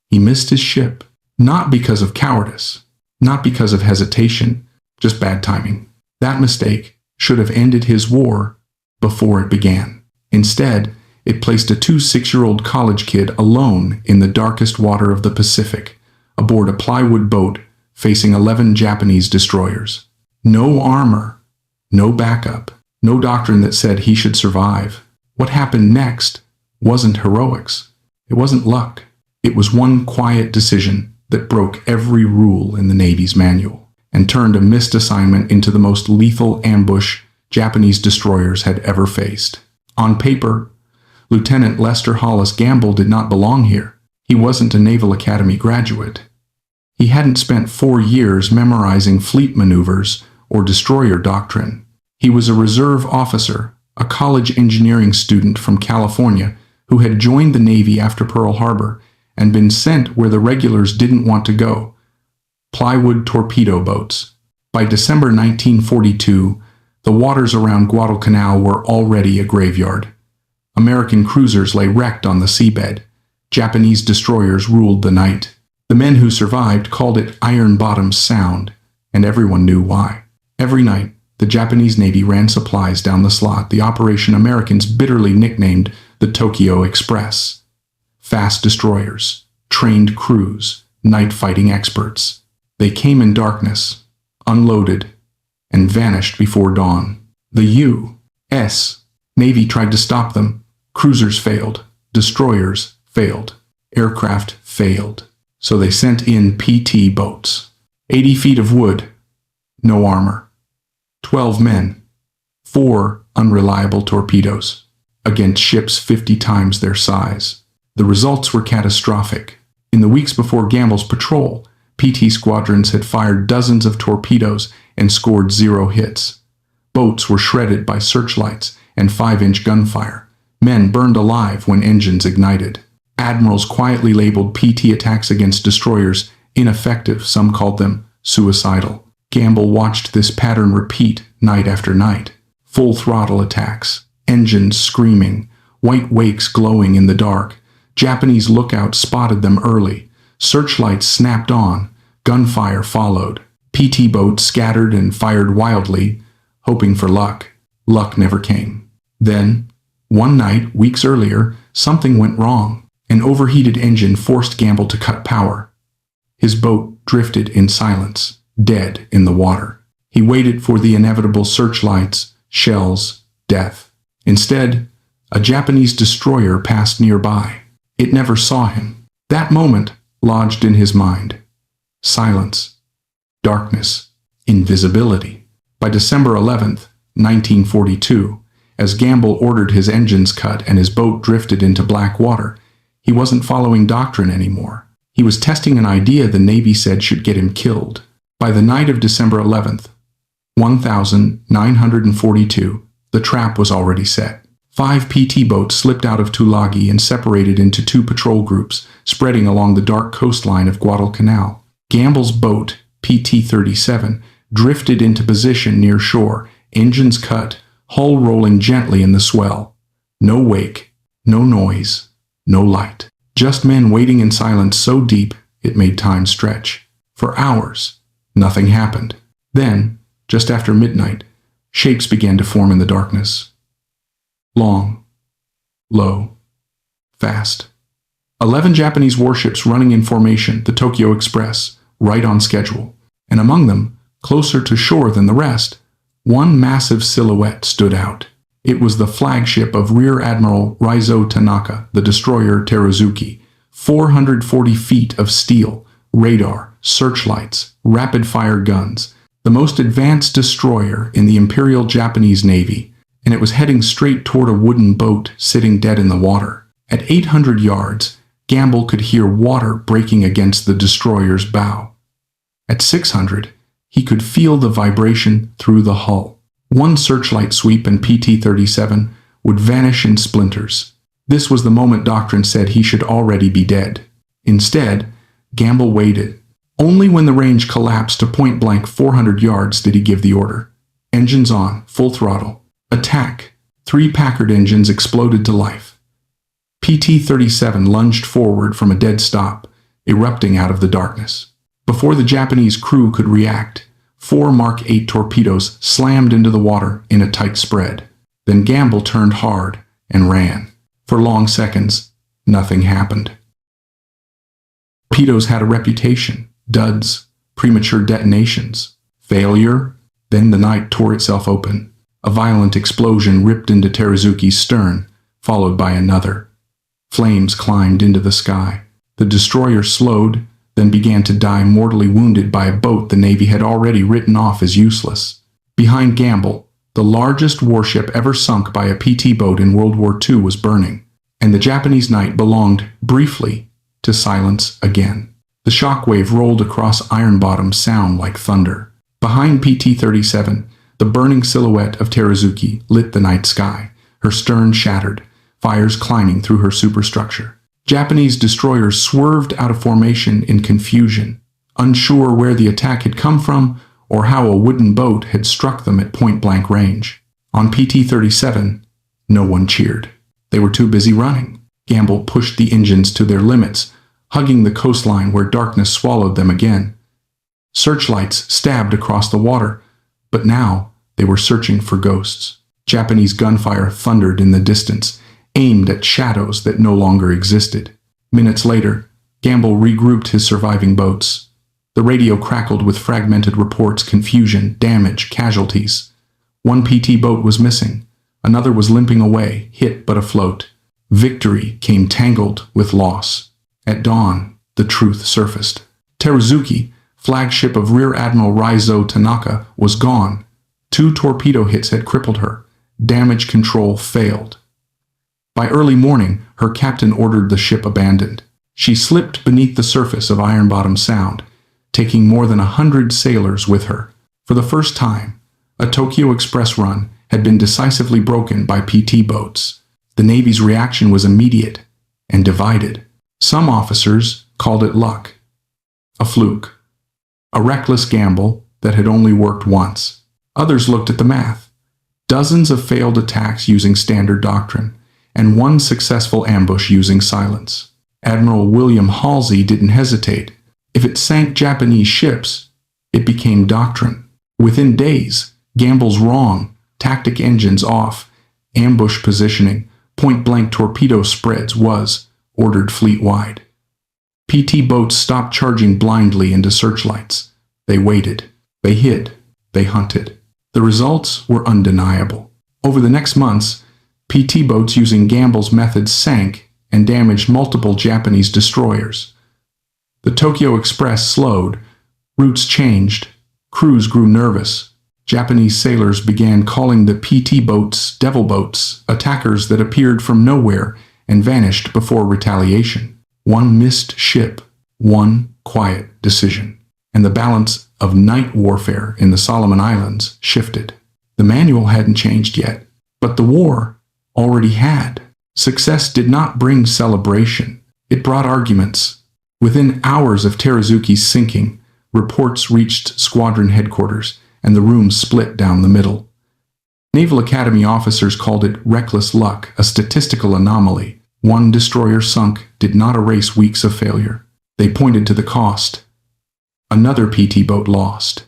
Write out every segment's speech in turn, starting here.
He missed his ship, not because of cowardice, not because of hesitation, just bad timing. That mistake should have ended his war before it began. Instead, it placed a 6-year-old college kid alone in the darkest water of the Pacific, aboard a plywood boat facing 11 Japanese destroyers. No armor, no backup, no doctrine that said he should survive. What happened next wasn't heroics. It wasn't luck. It was one quiet decision that broke every rule in the Navy's manual and turned a missed assignment into the most lethal ambush Japanese destroyers had ever faced. On paper, Lieutenant Lester Hollis Gamble did not belong here. He wasn't a Naval Academy graduate. He hadn't spent 4 years memorizing fleet maneuvers or destroyer doctrine. He was a reserve officer, a college engineering student from California who had joined the Navy after Pearl Harbor and been sent where the regulars didn't want to go: plywood torpedo boats. By December 1942, the waters around Guadalcanal were already a graveyard. American cruisers lay wrecked on the seabed. Japanese destroyers ruled the night. The men who survived called it Ironbottom Sound, and everyone knew why. Every night, the Japanese Navy ran supplies down the slot, the operation Americans bitterly nicknamed the Tokyo Express. Fast destroyers, trained crews, night-fighting experts. They came in darkness, unloaded, and vanished before dawn. The U.S. Navy tried to stop them. Cruisers failed. Destroyers failed. Aircraft failed. So they sent in PT boats. 80 feet of wood. No armor. 12 men. 4 unreliable torpedoes. Against ships 50 times their size. The results were catastrophic. In the weeks before Gamble's patrol, PT squadrons had fired dozens of torpedoes and scored 0 hits. Boats were shredded by searchlights and 5-inch gunfire. Men burned alive when engines ignited. Admirals quietly labeled PT attacks against destroyers ineffective. Some called them suicidal. Gamble watched this pattern repeat night after night. Full throttle attacks, engines screaming, white wakes glowing in the dark. Japanese lookouts spotted them early. Searchlights snapped on. Gunfire followed. PT boats scattered and fired wildly, hoping for luck. Luck never came. Then, one night, weeks earlier, something went wrong. An overheated engine forced Gamble to cut power. His boat drifted in silence, dead in the water. He waited for the inevitable searchlights, shells, death. Instead, a Japanese destroyer passed nearby. It never saw him. That moment lodged in his mind. Silence, darkness, invisibility. By December 11th, 1942, as Gamble ordered his engines cut and his boat drifted into black water, he wasn't following doctrine anymore. He was testing an idea the Navy said should get him killed. By the night of December 11th, 1942, the trap was already set. 5 PT boats slipped out of Tulagi and separated into 2 patrol groups, spreading along the dark coastline of Guadalcanal. Gamble's boat, PT-37, drifted into position near shore, engines cut, hull rolling gently in the swell. No wake, no noise, no light. Just men waiting in silence so deep it made time stretch. For hours, nothing happened. Then, just after midnight, shapes began to form in the darkness. Long, low, fast. 11 Japanese warships running in formation, the Tokyo Express, right on schedule. And among them, closer to shore than the rest, one massive silhouette stood out. It was the flagship of Rear Admiral Raizo Tanaka, the destroyer Teruzuki. 440 feet of steel, radar, searchlights, rapid-fire guns. The most advanced destroyer in the Imperial Japanese Navy, and it was heading straight toward a wooden boat sitting dead in the water. At 800 yards, Gamble could hear water breaking against the destroyer's bow. At 600, he could feel the vibration through the hull. One searchlight sweep and PT-37 would vanish in splinters. This was the moment Doctrine said he should already be dead. Instead, Gamble waited. Only when the range collapsed to point-blank 400 yards did he give the order. Engines on, full throttle. Attack! 3 Packard engines exploded to life. PT-37 lunged forward from a dead stop, erupting out of the darkness. Before the Japanese crew could react, 4 Mark 8 torpedoes slammed into the water in a tight spread. Then Gamble turned hard and ran. For long seconds, nothing happened. Torpedoes had a reputation: duds, premature detonations, failure. Then the night tore itself open. A violent explosion ripped into Teruzuki's stern, followed by another. Flames climbed into the sky. The destroyer slowed, then began to die mortally wounded by a boat the Navy had already written off as useless. Behind Gamble, the largest warship ever sunk by a PT boat in World War II was burning, and the Japanese night belonged, briefly, to silence again. The shockwave rolled across Ironbottom Sound like thunder. Behind PT-37, the burning silhouette of Teruzuki lit the night sky, her stern shattered, fires climbing through her superstructure. Japanese destroyers swerved out of formation in confusion, unsure where the attack had come from or how a wooden boat had struck them at point-blank range. On PT-37, no one cheered. They were too busy running. Gamble pushed the engines to their limits, hugging the coastline where darkness swallowed them again. Searchlights stabbed across the water, but now they were searching for ghosts. Japanese gunfire thundered in the distance, aimed at shadows that no longer existed. Minutes later, Gamble regrouped his surviving boats. The radio crackled with fragmented reports: confusion, damage, casualties. One PT boat was missing. Another was limping away, hit but afloat. Victory came tangled with loss. At dawn, the truth surfaced. Teruzuki, flagship of Rear Admiral Raizo Tanaka, was gone. 2 torpedo hits had crippled her. Damage control failed. By early morning, her captain ordered the ship abandoned. She slipped beneath the surface of Ironbottom Sound, taking more than 100 sailors with her. For the first time, a Tokyo Express run had been decisively broken by PT boats. The Navy's reaction was immediate and divided. Some officers called it luck, a fluke, a reckless gamble that had only worked once. Others looked at the math: dozens of failed attacks using standard doctrine, and 1 successful ambush using silence. Admiral William Halsey didn't hesitate. If it sank Japanese ships, it became doctrine. Within days, Gamble's wrong, tactic engines off, ambush positioning, point-blank torpedo spreads was ordered fleet-wide. PT boats stopped charging blindly into searchlights. They waited. They hid. They hunted. The results were undeniable. Over the next months, PT boats using Gamble's methods sank and damaged multiple Japanese destroyers. The Tokyo Express slowed, routes changed, crews grew nervous. Japanese sailors began calling the PT boats devil boats, attackers that appeared from nowhere and vanished before retaliation. 1 missed ship, 1 quiet decision, and the balance of night warfare in the Solomon Islands shifted. The manual hadn't changed yet, but the war already had. Success did not bring celebration. It brought arguments. Within hours of Teruzuki's sinking, reports reached squadron headquarters, and the room split down the middle. Naval Academy officers called it reckless luck, a statistical anomaly. 1 destroyer sunk did not erase weeks of failure. They pointed to the cost. Another PT boat lost.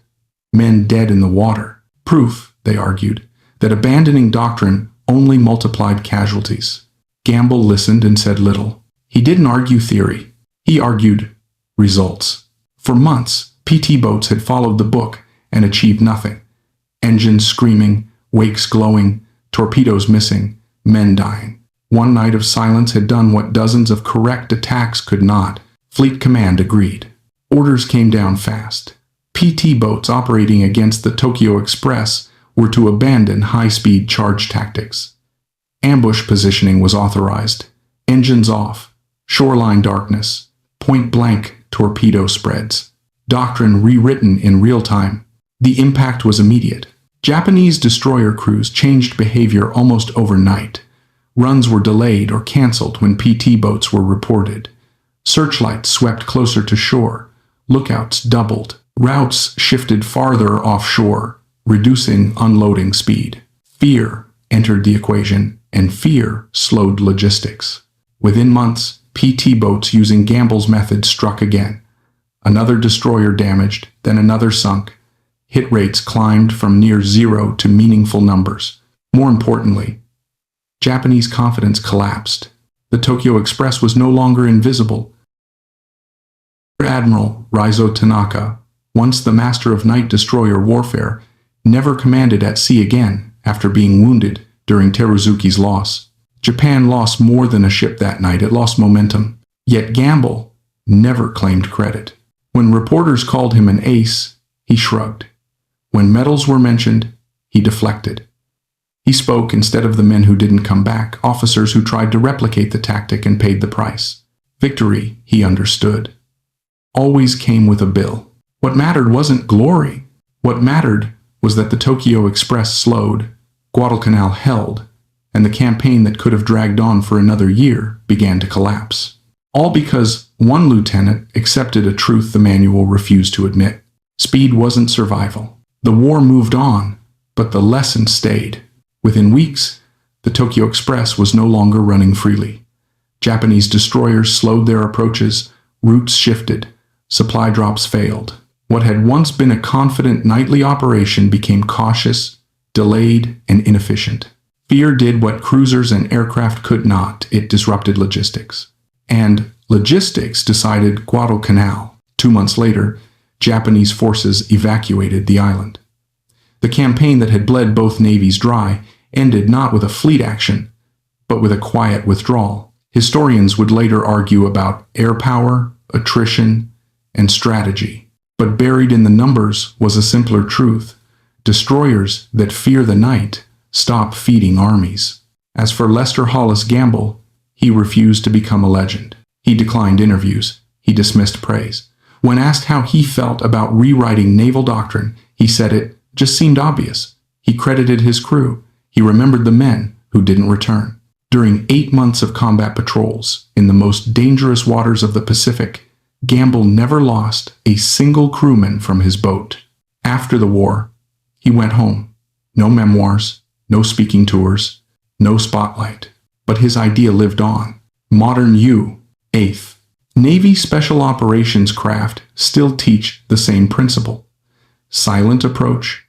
Men dead in the water. Proof, they argued, that abandoning doctrine only multiplied casualties. Gamble listened and said little. He didn't argue theory. He argued results. For months, PT boats had followed the book and achieved nothing. Engines screaming, wakes glowing, torpedoes missing, men dying. 1 night of silence had done what dozens of correct attacks could not. Fleet Command agreed. Orders came down fast. PT boats operating against the Tokyo Express were to abandon high-speed charge tactics. Ambush positioning was authorized. Engines off. Shoreline darkness. Point-blank torpedo spreads. Doctrine rewritten in real time. The impact was immediate. Japanese destroyer crews changed behavior almost overnight. Runs were delayed or canceled when PT boats were reported. Searchlights swept closer to shore. Lookouts doubled. Routes shifted farther offshore, reducing unloading speed. Fear entered the equation, and fear slowed logistics. Within months, PT boats using Gamble's method struck again. Another destroyer damaged, then another sunk. Hit rates climbed from near zero to meaningful numbers. More importantly, Japanese confidence collapsed. The Tokyo Express was no longer invisible. Admiral Raizo Tanaka, once the master of night destroyer warfare, never commanded at sea again after being wounded during Teruzuki's loss. Japan lost more than a ship that night. It lost momentum. Yet Gamble never claimed credit. When reporters called him an ace, he shrugged. When medals were mentioned, he deflected. He spoke instead of the men who didn't come back, officers who tried to replicate the tactic and paid the price. Victory, he understood, always came with a bill. What mattered wasn't glory. What mattered was that the Tokyo Express slowed, Guadalcanal held, and the campaign that could have dragged on for another year began to collapse. All because one lieutenant accepted a truth the manual refused to admit. Speed wasn't survival. The war moved on, but the lesson stayed. Within weeks, the Tokyo Express was no longer running freely. Japanese destroyers slowed their approaches, routes shifted, supply drops failed. What had once been a confident nightly operation became cautious, delayed, and inefficient. Fear did what cruisers and aircraft could not. It disrupted logistics. And logistics decided Guadalcanal. 2 months later, Japanese forces evacuated the island. The campaign that had bled both navies dry ended not with a fleet action, but with a quiet withdrawal. Historians would later argue about air power, attrition, and strategy. But buried in the numbers was a simpler truth. Destroyers that fear the night stop feeding armies. As for Lester Hollis Gamble, he refused to become a legend. He declined interviews. He dismissed praise. When asked how he felt about rewriting naval doctrine, he said it just seemed obvious. He credited his crew. He remembered the men who didn't return. During 8 months of combat patrols in the most dangerous waters of the Pacific, Gamble never lost a single crewman from his boat. After the war, he went home. No memoirs, no speaking tours, no spotlight. But his idea lived on. Modern U-8th Navy Special Operations craft still teach the same principle. Silent approach,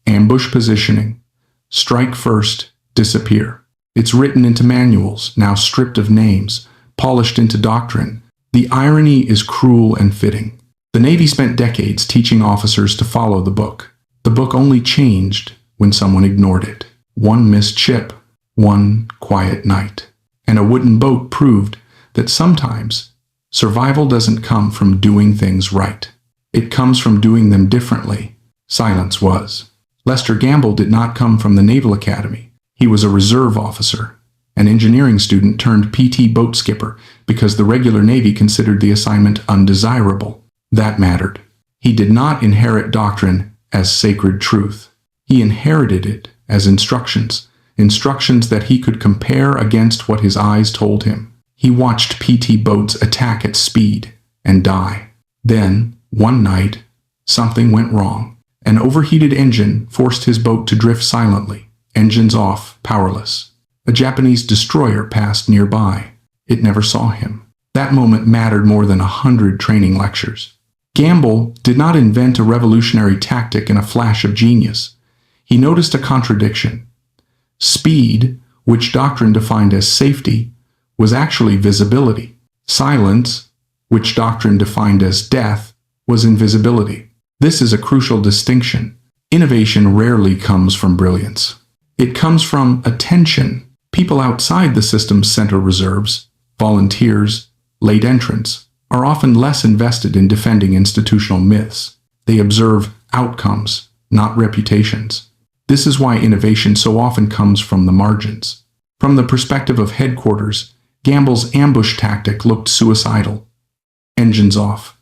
ambush positioning, strike first, disappear. It's written into manuals, now stripped of names, polished into doctrine. The irony is cruel and fitting. The Navy spent decades teaching officers to follow the book. The book only changed when someone ignored it. One missed ship, one quiet night. And a wooden boat proved that sometimes survival doesn't come from doing things right. It comes from doing them differently. Silence was. Lester Gamble did not come from the Naval Academy. He was a reserve officer, an engineering student turned PT boat skipper because the regular Navy considered the assignment undesirable. That mattered. He did not inherit doctrine as sacred truth. He inherited it as instructions that he could compare against what his eyes told him. He watched PT boats attack at speed and die. Then, one night, something went wrong. An overheated engine forced his boat to drift silently, engines off, powerless. A Japanese destroyer passed nearby. It never saw him. That moment mattered more than 100 training lectures. Gamble did not invent a revolutionary tactic in a flash of genius. He noticed a contradiction. Speed, which doctrine defined as safety, was actually visibility. Silence, which doctrine defined as death, was invisibility. This is a crucial distinction. Innovation rarely comes from brilliance. It comes from attention. People outside the system's center reserves, volunteers, late entrants, are often less invested in defending institutional myths. They observe outcomes, not reputations. This is why innovation so often comes from the margins. From the perspective of headquarters, Gamble's ambush tactic looked suicidal. Engines off,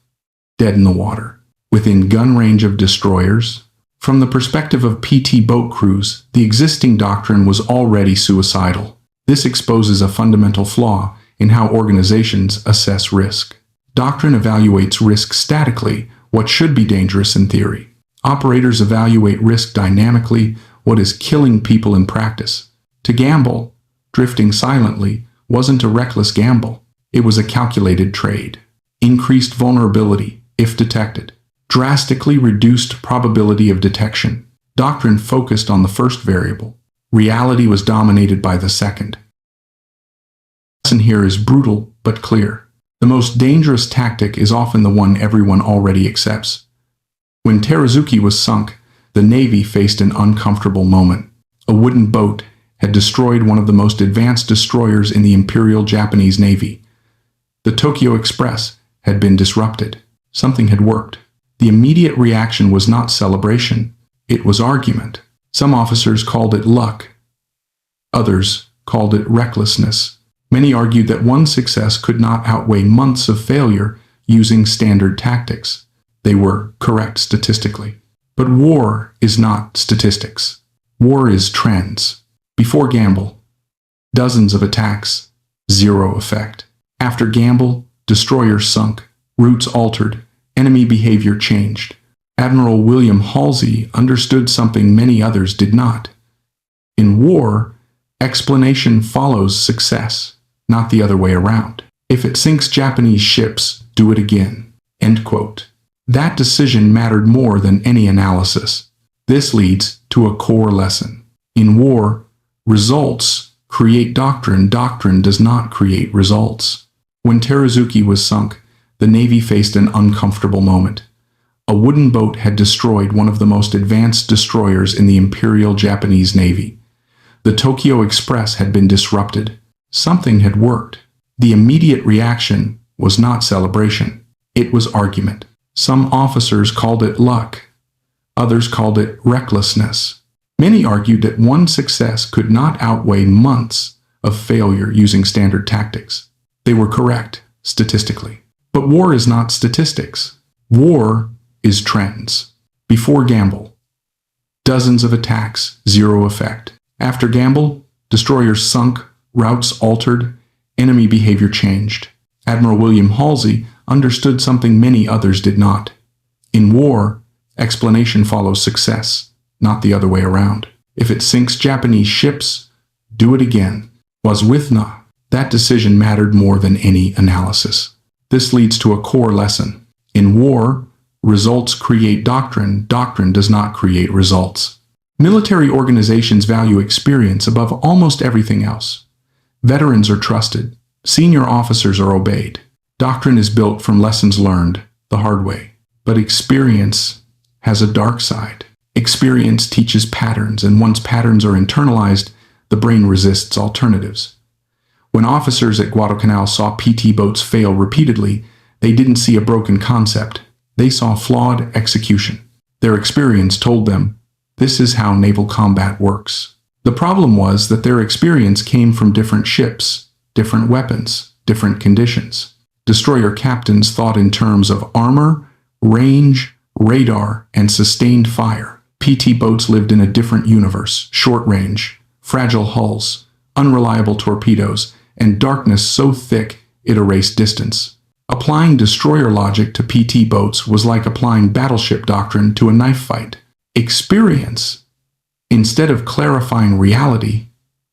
dead in the water, within gun range of destroyers. From the perspective of PT boat crews, the existing doctrine was already suicidal. This exposes a fundamental flaw in how organizations assess risk. Doctrine evaluates risk statically, what should be dangerous in theory. Operators evaluate risk dynamically, what is killing people in practice. To Gamble, drifting silently wasn't a reckless gamble. It was a calculated trade. Increased vulnerability, if detected. Drastically reduced probability of detection. Doctrine focused on the first variable. Reality was dominated by the second. The lesson here is brutal but clear. The most dangerous tactic is often the one everyone already accepts. When Teruzuki was sunk, the Navy faced an uncomfortable moment. A wooden boat had destroyed one of the most advanced destroyers in the Imperial Japanese Navy. The Tokyo Express had been disrupted. Something had worked. The immediate reaction was not celebration, it was argument. Some officers called it luck. Others called it recklessness. Many argued that one success could not outweigh months of failure using standard tactics. They were correct statistically. But war is not statistics. War is trends. Before Gamble, dozens of attacks, zero effect. After Gamble, destroyers sunk, routes altered, enemy behavior changed. Admiral William Halsey understood something many others did not. In war, explanation follows success, not the other way around. If it sinks Japanese ships, do it again. End quote. That decision mattered more than any analysis. This leads to a core lesson. In war, results create doctrine. Doctrine does not create results. When Teruzuki was sunk, the Navy faced an uncomfortable moment. A wooden boat had destroyed one of the most advanced destroyers in the Imperial Japanese Navy. The Tokyo Express had been disrupted. Something had worked. The immediate reaction was not celebration. It was argument. Some officers called it luck. Others called it recklessness. Many argued that one success could not outweigh months of failure using standard tactics. They were correct, statistically. But war is not statistics. War is trends. Before Gamble, dozens of attacks, zero effect. After Gamble, destroyers sunk, routes altered, enemy behavior changed. Admiral William Halsey understood something many others did not. In war, explanation follows success, not the other way around. If it sinks Japanese ships, do it again. Was Withna. That decision mattered more than any analysis. This leads to a core lesson. In war, results create doctrine. Doctrine does not create results. Military organizations value experience above almost everything else. Veterans are trusted. Senior officers are obeyed. Doctrine is built from lessons learned the hard way. But experience has a dark side. Experience teaches patterns, and once patterns are internalized, the brain resists alternatives. When officers at Guadalcanal saw PT boats fail repeatedly, they didn't see a broken concept. They saw flawed execution. Their experience told them, this is how naval combat works. The problem was that their experience came from different ships, different weapons, different conditions. Destroyer captains thought in terms of armor, range, radar, and sustained fire. PT boats lived in a different universe, short range, fragile hulls, unreliable torpedoes, and darkness so thick it erased distance. Applying destroyer logic to PT boats was like applying battleship doctrine to a knife fight. Experience, instead of clarifying reality,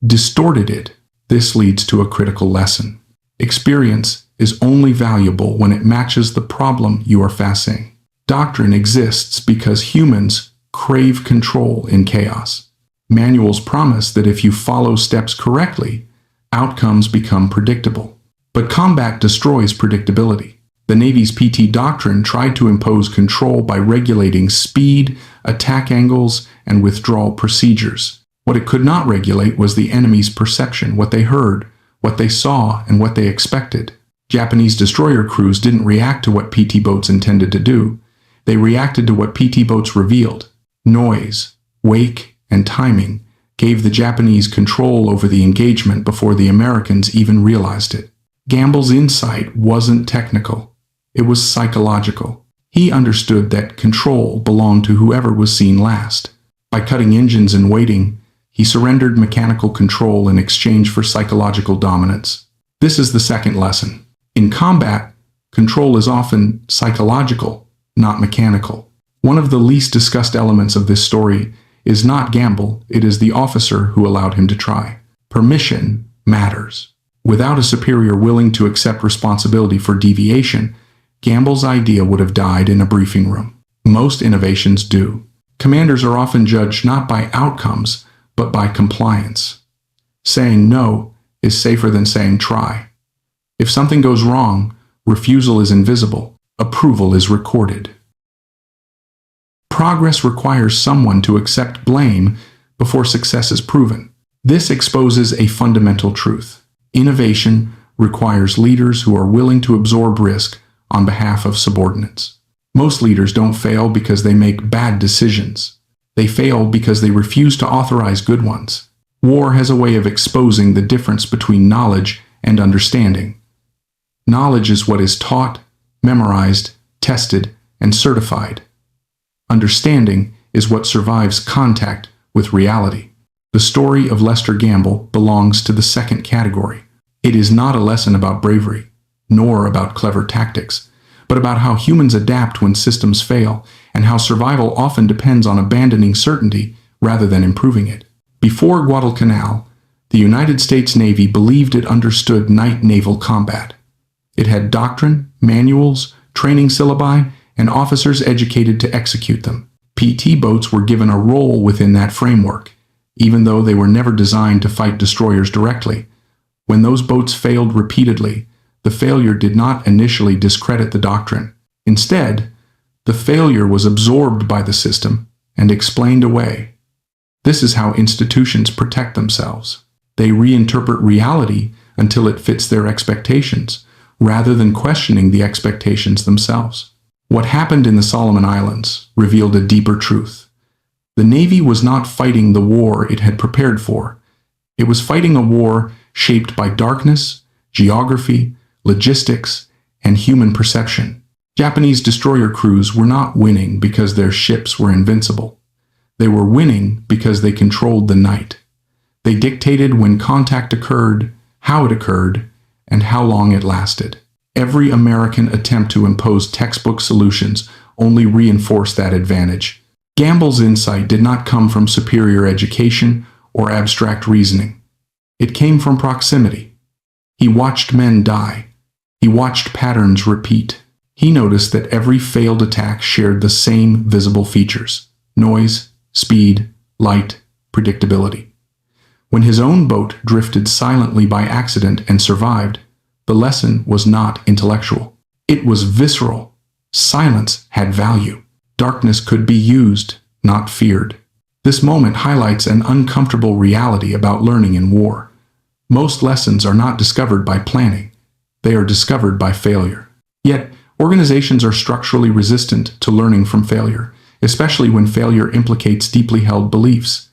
distorted it. This leads to a critical lesson. Experience is only valuable when it matches the problem you are facing. Doctrine exists because humans crave control in chaos. Manuals promise that if you follow steps correctly, outcomes become predictable. But combat destroys predictability. The Navy's PT doctrine tried to impose control by regulating speed, attack angles, and withdrawal procedures. What it could not regulate was the enemy's perception, what they heard, what they saw, and what they expected. Japanese destroyer crews didn't react to what PT boats intended to do. They reacted to what PT boats revealed. Noise, wake, and timing gave the Japanese control over the engagement before the Americans even realized it. Gamble's insight wasn't technical. It was psychological. He understood that control belonged to whoever was seen last. By cutting engines and waiting, he surrendered mechanical control in exchange for psychological dominance. This is the second lesson. In combat, control is often psychological, not mechanical. One of the least discussed elements of this story is not Gamble, it is the officer who allowed him to try. Permission matters. Without a superior willing to accept responsibility for deviation, Gamble's idea would have died in a briefing room. Most innovations do. Commanders are often judged not by outcomes, but by compliance. Saying no is safer than saying try. If something goes wrong, refusal is invisible, approval is recorded. Progress requires someone to accept blame before success is proven. This exposes a fundamental truth. Innovation requires leaders who are willing to absorb risk on behalf of subordinates. Most leaders don't fail because they make bad decisions. They fail because they refuse to authorize good ones. War has a way of exposing the difference between knowledge and understanding. Knowledge is what is taught, memorized, tested, and certified. Understanding is what survives contact with reality. The story of Lester Gamble belongs to the second category. It is not a lesson about bravery, nor about clever tactics, but about how humans adapt when systems fail, and how survival often depends on abandoning certainty rather than improving it. Before Guadalcanal, the United States Navy believed it understood night naval combat. It had doctrine, manuals, training syllabi, and officers educated to execute them. PT boats were given a role within that framework, even though they were never designed to fight destroyers directly. When those boats failed repeatedly, the failure did not initially discredit the doctrine. Instead, the failure was absorbed by the system and explained away. This is how institutions protect themselves. They reinterpret reality until it fits their expectations, rather than questioning the expectations themselves. What happened in the Solomon Islands revealed a deeper truth. The Navy was not fighting the war it had prepared for. It was fighting a war shaped by darkness, geography, logistics, and human perception. Japanese destroyer crews were not winning because their ships were invincible. They were winning because they controlled the night. They dictated when contact occurred, how it occurred, and how long it lasted. Every American attempt to impose textbook solutions only reinforced that advantage. Gamble's insight did not come from superior education or abstract reasoning. It came from proximity. He watched men die. He watched patterns repeat. He noticed that every failed attack shared the same visible features: noise, speed, light, predictability. When his own boat drifted silently by accident and survived, the lesson was not intellectual. It was visceral. Silence had value. Darkness could be used, not feared. This moment highlights an uncomfortable reality about learning in war. Most lessons are not discovered by planning. They are discovered by failure. Yet, organizations are structurally resistant to learning from failure, especially when failure implicates deeply held beliefs.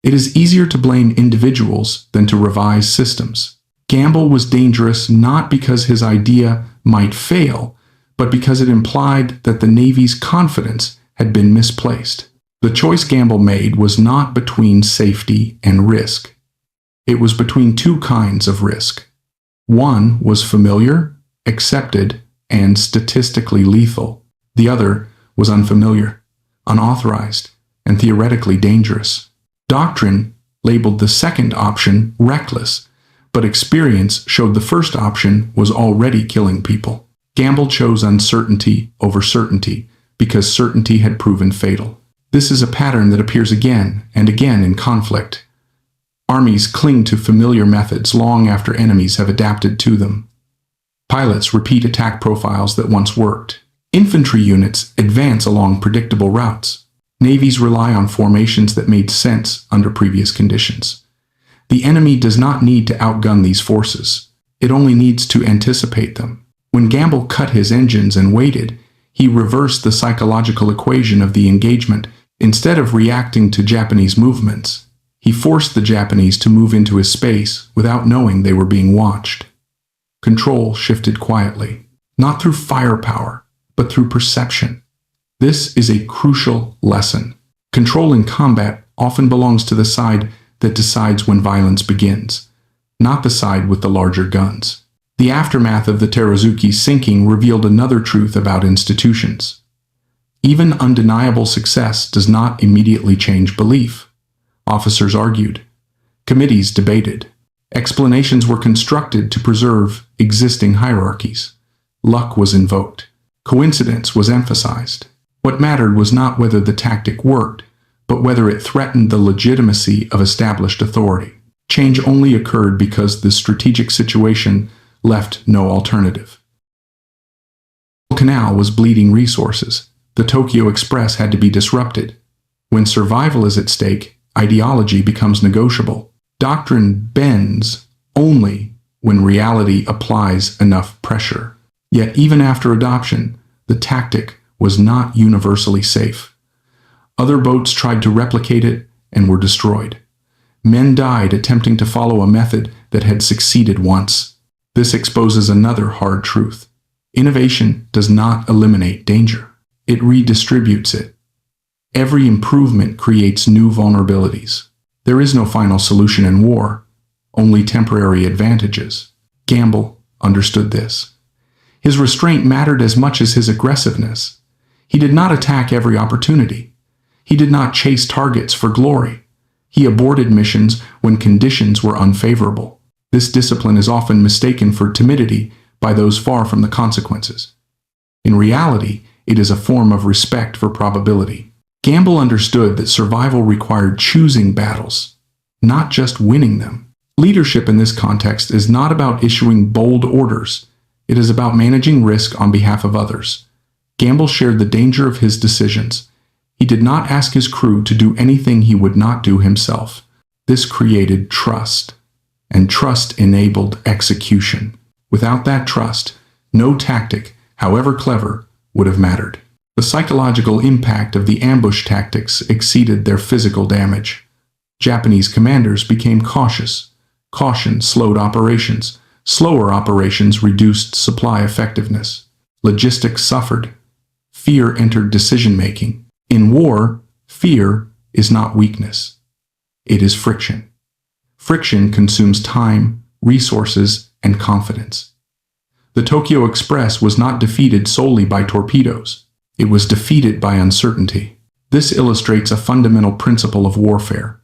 It is easier to blame individuals than to revise systems. Gamble was dangerous not because his idea might fail, but because it implied that the Navy's confidence had been misplaced. The choice Gamble made was not between safety and risk. It was between two kinds of risk. One was familiar, accepted, and statistically lethal. The other was unfamiliar, unauthorized, and theoretically dangerous. Doctrine labeled the second option reckless, but experience showed the first option was already killing people. Gamble chose uncertainty over certainty because certainty had proven fatal. This is a pattern that appears again and again in conflict. Armies cling to familiar methods long after enemies have adapted to them. Pilots repeat attack profiles that once worked. Infantry units advance along predictable routes. Navies rely on formations that made sense under previous conditions. The enemy does not need to outgun these forces. It only needs to anticipate them. When Gamble cut his engines and waited, he reversed the psychological equation of the engagement. Instead of reacting to Japanese movements, he forced the Japanese to move into his space without knowing they were being watched. Control shifted quietly, not through firepower, but through perception. This is a crucial lesson. Control in combat often belongs to the side that decides when violence begins, not the side with the larger guns. The aftermath of the Teruzuki's sinking revealed another truth about institutions. Even undeniable success does not immediately change belief. Officers argued. Committees debated. Explanations were constructed to preserve existing hierarchies. Luck was invoked. Coincidence was emphasized. What mattered was not whether the tactic worked, but whether it threatened the legitimacy of established authority. Change only occurred because the strategic situation left no alternative. Guadalcanal was bleeding resources. The Tokyo Express had to be disrupted. When survival is at stake, ideology becomes negotiable. Doctrine bends only when reality applies enough pressure. Yet even after adoption, the tactic was not universally safe. Other boats tried to replicate it and were destroyed. Men died attempting to follow a method that had succeeded once. This exposes another hard truth. Innovation does not eliminate danger. It redistributes it. Every improvement creates new vulnerabilities. There is no final solution in war, only temporary advantages. Gamble understood this. His restraint mattered as much as his aggressiveness. He did not attack every opportunity. He did not chase targets for glory. He aborted missions when conditions were unfavorable. This discipline is often mistaken for timidity by those far from the consequences. In reality, it is a form of respect for probability. Gamble understood that survival required choosing battles, not just winning them. Leadership in this context is not about issuing bold orders. It is about managing risk on behalf of others. Gamble shared the danger of his decisions. He did not ask his crew to do anything he would not do himself. This created trust, and trust enabled execution. Without that trust, no tactic, however clever, would have mattered. The psychological impact of the ambush tactics exceeded their physical damage. Japanese commanders became cautious. Caution slowed operations. Slower operations reduced supply effectiveness. Logistics suffered. Fear entered decision-making. In war, fear is not weakness. It is friction. Friction consumes time, resources, and confidence. The Tokyo Express was not defeated solely by torpedoes. It was defeated by uncertainty. This illustrates a fundamental principle of warfare.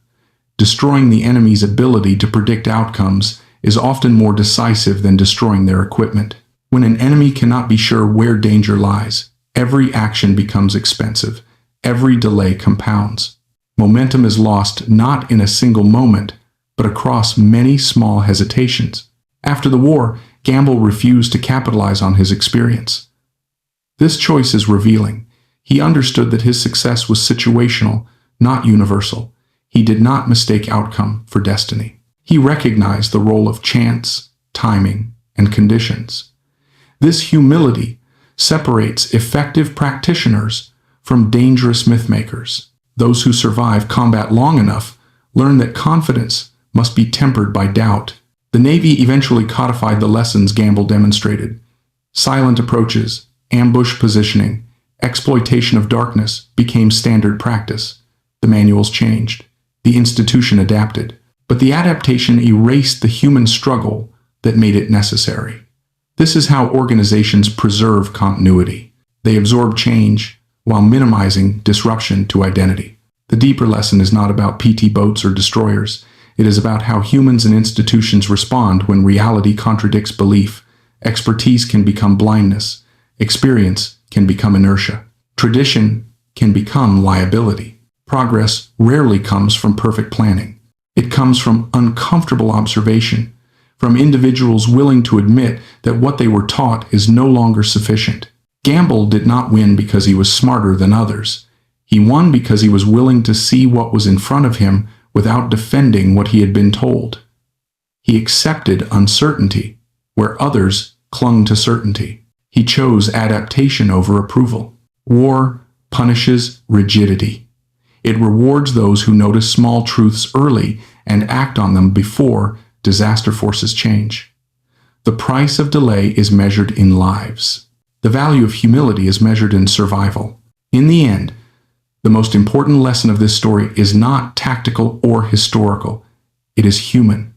Destroying the enemy's ability to predict outcomes is often more decisive than destroying their equipment. When an enemy cannot be sure where danger lies, every action becomes expensive. Every delay compounds. Momentum is lost not in a single moment, but across many small hesitations. After the war, Gamble refused to capitalize on his experience. This choice is revealing. He understood that his success was situational, not universal. He did not mistake outcome for destiny. He recognized the role of chance, timing, and conditions. This humility separates effective practitioners from dangerous mythmakers. Those who survive combat long enough learn that confidence must be tempered by doubt. The Navy eventually codified the lessons Gamble demonstrated. Silent approaches, ambush positioning, exploitation of darkness became standard practice. The manuals changed. The institution adapted. But the adaptation erased the human struggle that made it necessary. This is how organizations preserve continuity. They absorb change while minimizing disruption to identity. The deeper lesson is not about PT boats or destroyers. It is about how humans and institutions respond when reality contradicts belief. Expertise can become blindness. Experience can become inertia. Tradition can become liability. Progress rarely comes from perfect planning. It comes from uncomfortable observation, from individuals willing to admit that what they were taught is no longer sufficient. Gamble did not win because he was smarter than others. He won because he was willing to see what was in front of him without defending what he had been told. He accepted uncertainty where others clung to certainty. He chose adaptation over approval. War punishes rigidity. It rewards those who notice small truths early and act on them before disaster forces change. The price of delay is measured in lives. The value of humility is measured in survival. In the end, the most important lesson of this story is not tactical or historical. It is human.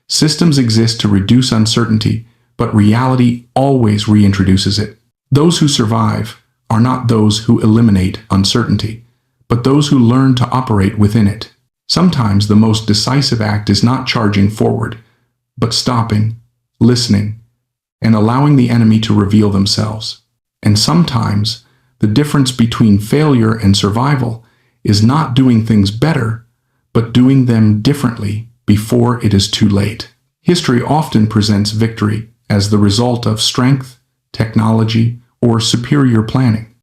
Systems exist to reduce uncertainty, but reality always reintroduces it. Those who survive are not those who eliminate uncertainty, but those who learn to operate within it. Sometimes the most decisive act is not charging forward, but stopping, listening, and allowing the enemy to reveal themselves. And sometimes, the difference between failure and survival is not doing things better, but doing them differently before it is too late. History often presents victory as the result of strength, technology, or superior planning.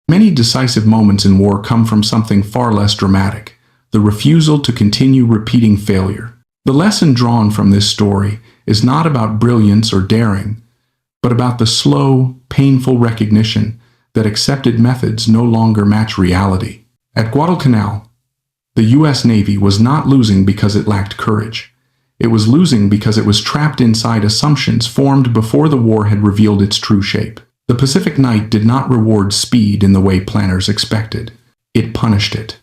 Many decisive moments in war come from something far less dramatic: the refusal to continue repeating failure. The lesson drawn from this story is not about brilliance or daring, but about the slow, painful recognition that accepted methods no longer match reality. At Guadalcanal, the U.S. Navy was not losing because it lacked courage. It was losing because it was trapped inside assumptions formed before the war had revealed its true shape. The Pacific Night did not reward speed in the way planners expected. It punished it.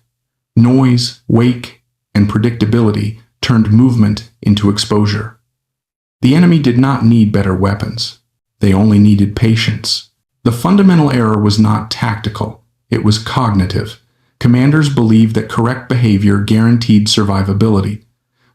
Noise, wake, and predictability turned movement into exposure. The enemy did not need better weapons. They only needed patience. The fundamental error was not tactical. It was cognitive. Commanders believed that correct behavior guaranteed survivability.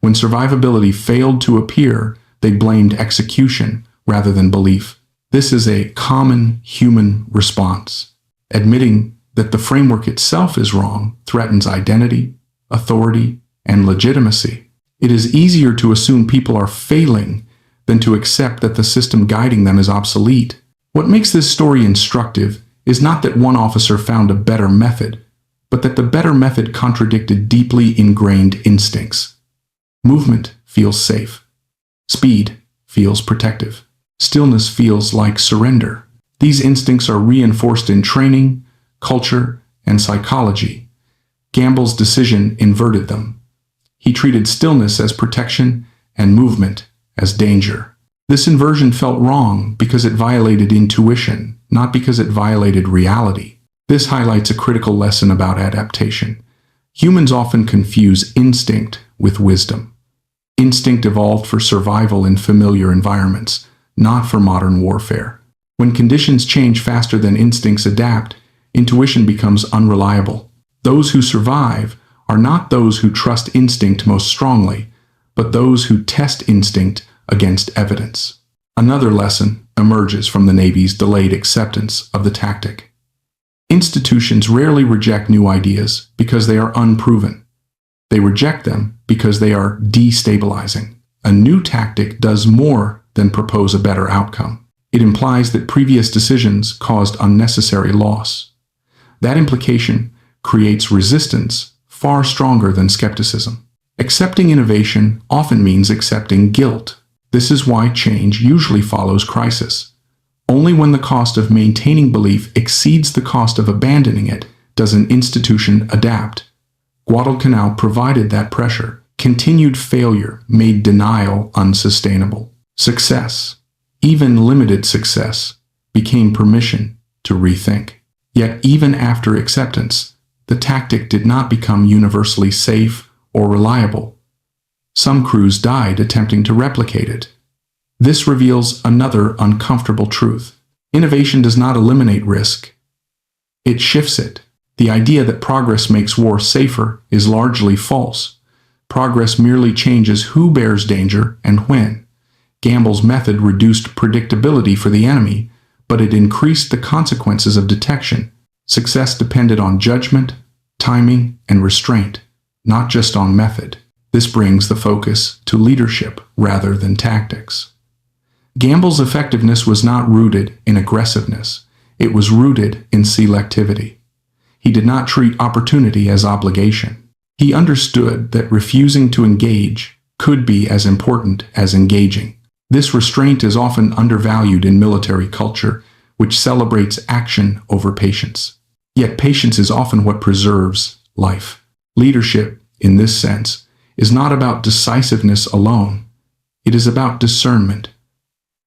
When survivability failed to appear, they blamed execution rather than belief. This is a common human response. Admitting that the framework itself is wrong threatens identity, authority, and legitimacy. It is easier to assume people are failing than to accept that the system guiding them is obsolete. What makes this story instructive is not that one officer found a better method, but that the better method contradicted deeply ingrained instincts. Movement feels safe. Speed feels protective. Stillness feels like surrender. These instincts are reinforced in training, culture, and psychology. Gamble's decision inverted them. He treated stillness as protection and movement as danger. This inversion felt wrong because it violated intuition, not because it violated reality. This highlights a critical lesson about adaptation. Humans often confuse instinct with wisdom. Instinct evolved for survival in familiar environments, not for modern warfare. When conditions change faster than instincts adapt, intuition becomes unreliable. Those who survive are not those who trust instinct most strongly, but those who test instinct against evidence. Another lesson emerges from the Navy's delayed acceptance of the tactic. Institutions rarely reject new ideas because they are unproven. They reject them because they are destabilizing. A new tactic does more than propose a better outcome. It implies that previous decisions caused unnecessary loss. That implication creates resistance far stronger than skepticism. Accepting innovation often means accepting guilt. This is why change usually follows crisis. Only when the cost of maintaining belief exceeds the cost of abandoning it does an institution adapt. Guadalcanal provided that pressure. Continued failure made denial unsustainable. Success, even limited success, became permission to rethink. Yet even after acceptance, the tactic did not become universally safe or reliable. Some crews died attempting to replicate it. This reveals another uncomfortable truth. Innovation does not eliminate risk. It shifts it. The idea that progress makes war safer is largely false. Progress merely changes who bears danger and when. Gamble's method reduced predictability for the enemy, but it increased the consequences of detection. Success depended on judgment, timing, and restraint, not just on method. This brings the focus to leadership rather than tactics. Gamble's effectiveness was not rooted in aggressiveness. It was rooted in selectivity. He did not treat opportunity as obligation. He understood that refusing to engage could be as important as engaging. This restraint is often undervalued in military culture, which celebrates action over patience. Yet patience is often what preserves life. Leadership, in this sense, is not about decisiveness alone. It is about discernment.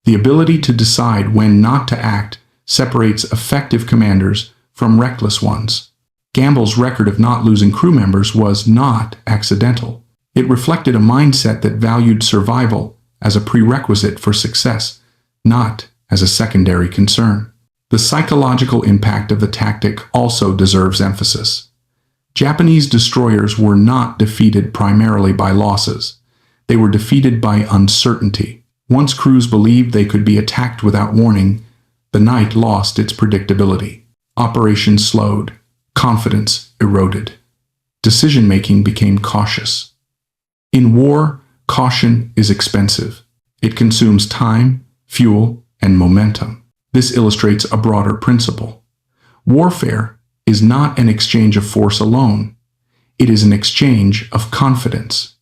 The ability to decide when not to act separates effective commanders from reckless ones. Gamble's record of not losing crew members was not accidental. It reflected a mindset that valued survival as a prerequisite for success, not as a secondary concern. The psychological impact of the tactic also deserves emphasis. Japanese destroyers were not defeated primarily by losses. They were defeated by uncertainty. Once crews believed they could be attacked without warning, the night lost its predictability. Operations slowed. Confidence eroded. Decision-making became cautious. In war, caution is expensive. It consumes time, fuel, and momentum. This illustrates a broader principle. Warfare is not an exchange of force alone. It is an exchange of confidence.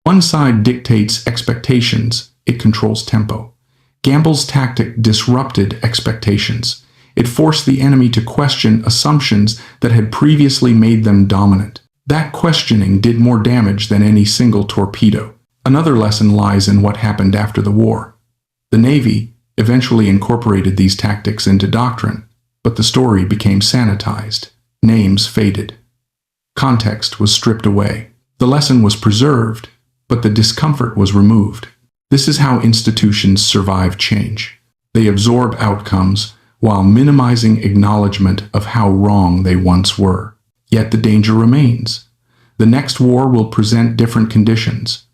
One side dictates expectations, it controls tempo. Gamble's tactic disrupted expectations. It forced the enemy to question assumptions that had previously made them dominant. That questioning did more damage than any single torpedo. Another lesson lies in what happened after the war. The Navy eventually incorporated these tactics into doctrine, but the story became sanitized. Names faded. Context was stripped away. The lesson was preserved, but the discomfort was removed. This is how institutions survive change. They absorb outcomes while minimizing acknowledgement of how wrong they once were. Yet the danger remains. The next war will present different conditions.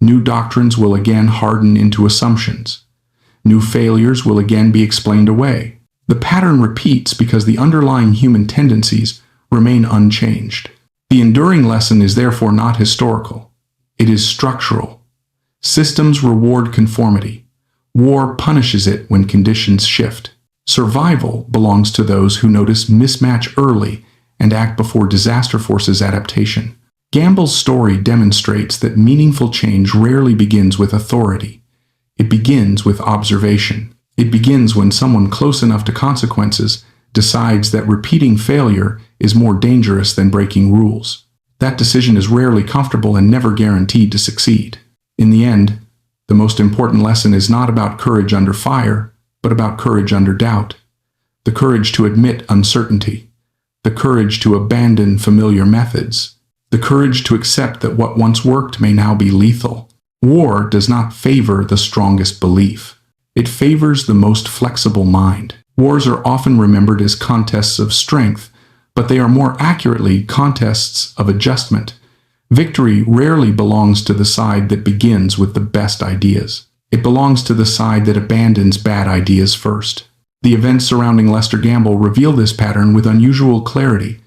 New doctrines will again harden into assumptions. New failures will again be explained away. The pattern repeats because the underlying human tendencies remain unchanged. The enduring lesson is therefore not historical. It is structural. Systems reward conformity. War punishes it when conditions shift. Survival belongs to those who notice mismatch early and act before disaster forces adaptation. Gamble's story demonstrates that meaningful change rarely begins with authority. It begins with observation. It begins when someone close enough to consequences decides that repeating failure is more dangerous than breaking rules. That decision is rarely comfortable and never guaranteed to succeed. In the end, the most important lesson is not about courage under fire, but about courage under doubt. The courage to admit uncertainty. The courage to abandon familiar methods. The courage to accept that what once worked may now be lethal. War does not favor the strongest belief. It favors the most flexible mind. Wars are often remembered as contests of strength, but they are more accurately contests of adjustment. Victory rarely belongs to the side that begins with the best ideas. It belongs to the side that abandons bad ideas first. The events surrounding Lester Gamble reveal this pattern with unusual clarity,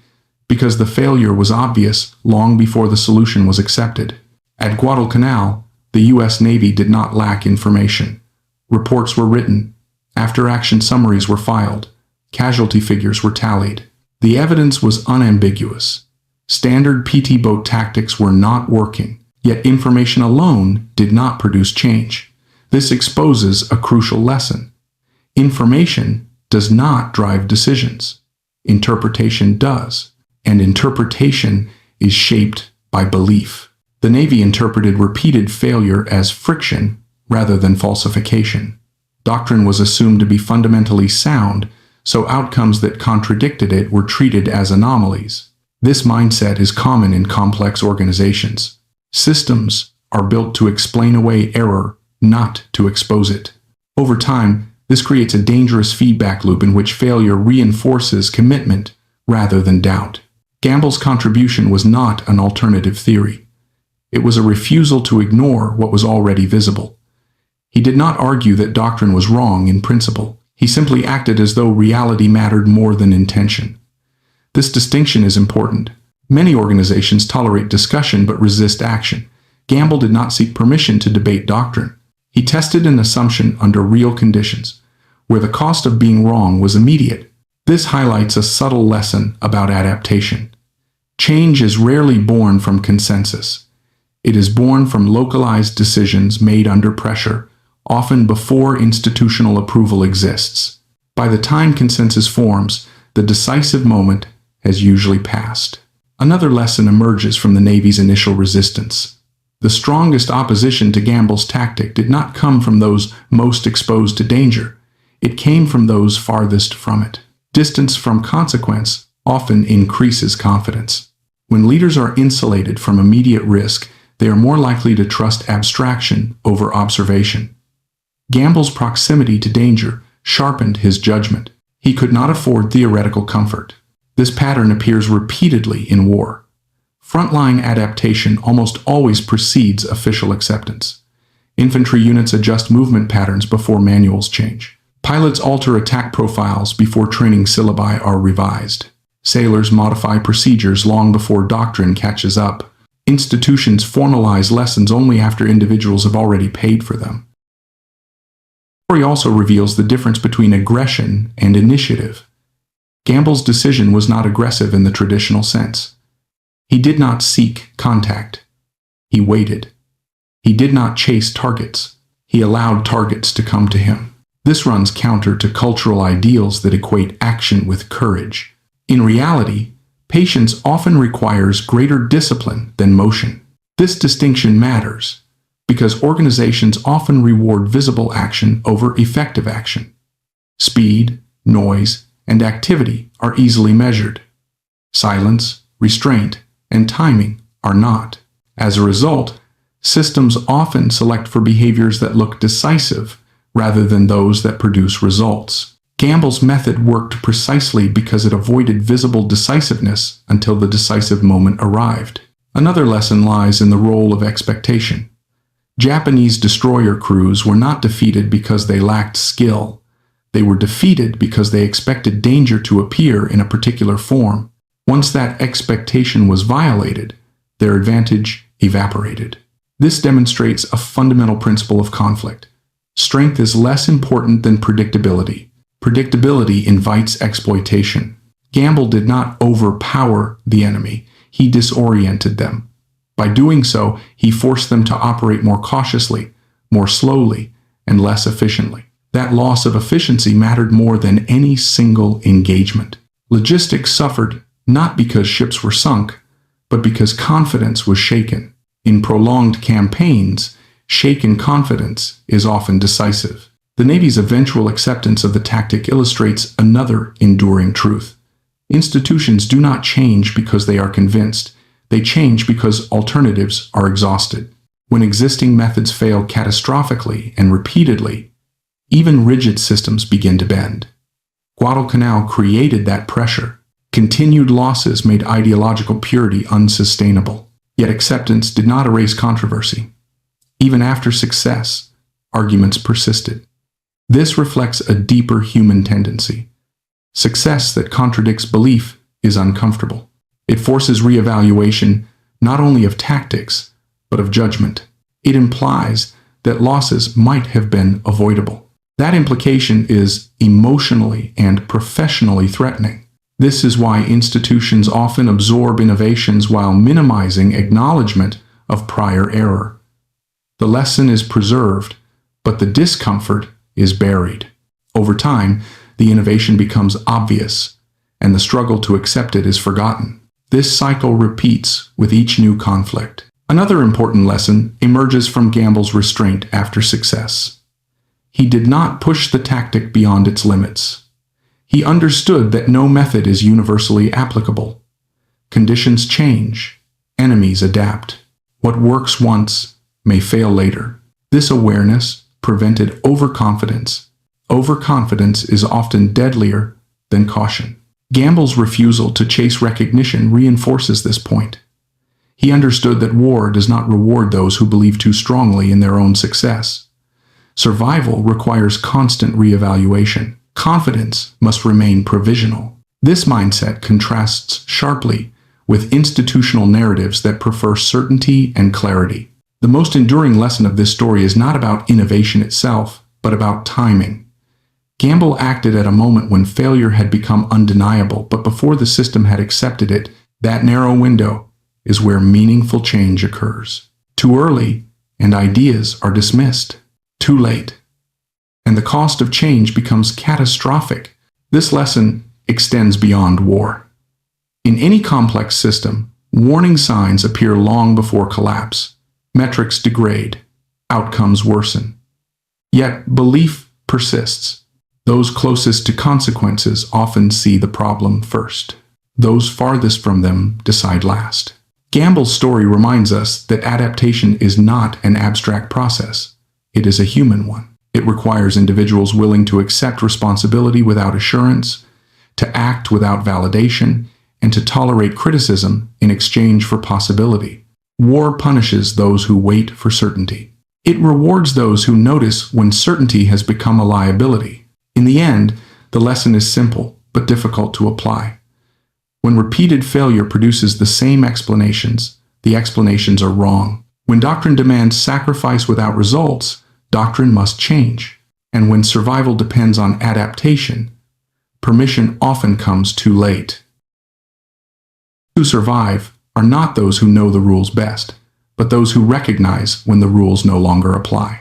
because the failure was obvious long before the solution was accepted. At Guadalcanal, the U.S. Navy did not lack information. Reports were written. After-action summaries were filed. Casualty figures were tallied. The evidence was unambiguous. Standard PT boat tactics were not working, yet information alone did not produce change. This exposes a crucial lesson. Information does not drive decisions. Interpretation does, and interpretation is shaped by belief. The Navy interpreted repeated failure as friction rather than falsification. Doctrine was assumed to be fundamentally sound, so outcomes that contradicted it were treated as anomalies. This mindset is common in complex organizations. Systems are built to explain away error, not to expose it. Over time, this creates a dangerous feedback loop in which failure reinforces commitment rather than doubt. Gamble's contribution was not an alternative theory. It was a refusal to ignore what was already visible. He did not argue that doctrine was wrong in principle. He simply acted as though reality mattered more than intention. This distinction is important. Many organizations tolerate discussion but resist action. Gamble did not seek permission to debate doctrine. He tested an assumption under real conditions, where the cost of being wrong was immediate. This highlights a subtle lesson about adaptation. Change is rarely born from consensus. It is born from localized decisions made under pressure, often before institutional approval exists. By the time consensus forms, the decisive moment has usually passed. Another lesson emerges from the Navy's initial resistance. The strongest opposition to Gamble's tactic did not come from those most exposed to danger. It came from those farthest from it. Distance from consequence often increases confidence. When leaders are insulated from immediate risk, they are more likely to trust abstraction over observation. Gamble's proximity to danger sharpened his judgment. He could not afford theoretical comfort. This pattern appears repeatedly in war. Frontline adaptation almost always precedes official acceptance. Infantry units adjust movement patterns before manuals change. Pilots alter attack profiles before training syllabi are revised. Sailors modify procedures long before doctrine catches up. Institutions formalize lessons only after individuals have already paid for them. The story also reveals the difference between aggression and initiative. Gamble's decision was not aggressive in the traditional sense. He did not seek contact. He waited. He did not chase targets. He allowed targets to come to him. This runs counter to cultural ideals that equate action with courage. In reality, patience often requires greater discipline than motion. This distinction matters because organizations often reward visible action over effective action. Speed, noise, and activity are easily measured. Silence, restraint, and timing are not. As a result, systems often select for behaviors that look decisive rather than those that produce results. Gamble's method worked precisely because it avoided visible decisiveness until the decisive moment arrived. Another lesson lies in the role of expectation. Japanese destroyer crews were not defeated because they lacked skill. They were defeated because they expected danger to appear in a particular form. Once that expectation was violated, their advantage evaporated. This demonstrates a fundamental principle of conflict. Strength is less important than predictability. Predictability invites exploitation. Gamble did not overpower the enemy. He disoriented them. By doing so, he forced them to operate more cautiously, more slowly, and less efficiently. That loss of efficiency mattered more than any single engagement. Logistics suffered not because ships were sunk, but because confidence was shaken. In prolonged campaigns, shaken confidence is often decisive. The Navy's eventual acceptance of the tactic illustrates another enduring truth. Institutions do not change because they are convinced. They change because alternatives are exhausted. When existing methods fail catastrophically and repeatedly, even rigid systems begin to bend. Guadalcanal created that pressure. Continued losses made ideological purity unsustainable. Yet acceptance did not erase controversy. Even after success, arguments persisted. This reflects a deeper human tendency. Success that contradicts belief is uncomfortable. It forces reevaluation not only of tactics, but of judgment. It implies that losses might have been avoidable. That implication is emotionally and professionally threatening. This is why institutions often absorb innovations while minimizing acknowledgement of prior error. The lesson is preserved, but the discomfort is buried. Over time, the innovation becomes obvious, and the struggle to accept it is forgotten. This cycle repeats with each new conflict. Another important lesson emerges from Gamble's restraint after success. He did not push the tactic beyond its limits. He understood that no method is universally applicable. Conditions change. Enemies adapt. What works once may fail later. This awareness prevented overconfidence. Overconfidence is often deadlier than caution. Gamble's refusal to chase recognition reinforces this point. He understood that war does not reward those who believe too strongly in their own success. Survival requires constant reevaluation. Confidence must remain provisional. This mindset contrasts sharply with institutional narratives that prefer certainty and clarity. The most enduring lesson of this story is not about innovation itself, but about timing. Gamble acted at a moment when failure had become undeniable, but before the system had accepted it. That narrow window is where meaningful change occurs. Too early, and ideas are dismissed. Too late, and the cost of change becomes catastrophic. This lesson extends beyond war. In any complex system, warning signs appear long before collapse. Metrics degrade. Outcomes worsen. Yet belief persists. Those closest to consequences often see the problem first. Those farthest from them decide last. Gamble's story reminds us that adaptation is not an abstract process. It is a human one. It requires individuals willing to accept responsibility without assurance, to act without validation, and to tolerate criticism in exchange for possibility. War punishes those who wait for certainty. It rewards those who notice when certainty has become a liability. In the end, the lesson is simple but difficult to apply. When repeated failure produces the same explanations, the explanations are wrong. When doctrine demands sacrifice without results, doctrine must change. And when survival depends on adaptation, permission often comes too late. Who survive are not those who know the rules best, but those who recognize when the rules no longer apply.